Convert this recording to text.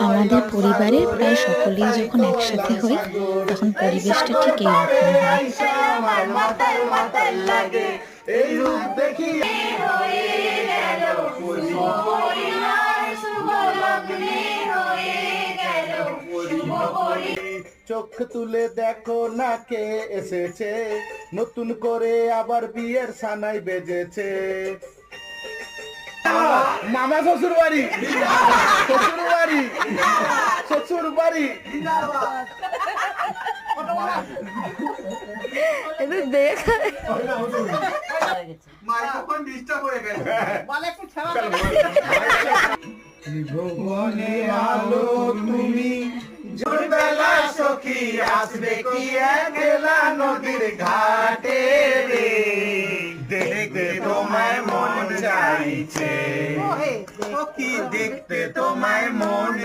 আমাদের পরিবারের প্রায় সকলেই যখন একসাথে হই তখন পরিবেশটা ঠিক এইরকম হয়। চোখ তুলে দেখো না কে এসেছে, নতুন করে আবার বিয়ের সানাই বেজেছে। মামা শ্বশুর বাড়ি, শ্বশুর বাড়ি, শ্বশুর বাড়ি। ভুবনে আলো তুমি জোরবেলা সখী আসবে কি একলা নদীর ঘাটে রে, দেখতে তোমায় মন চাইছে, দেখতে তোমায় মন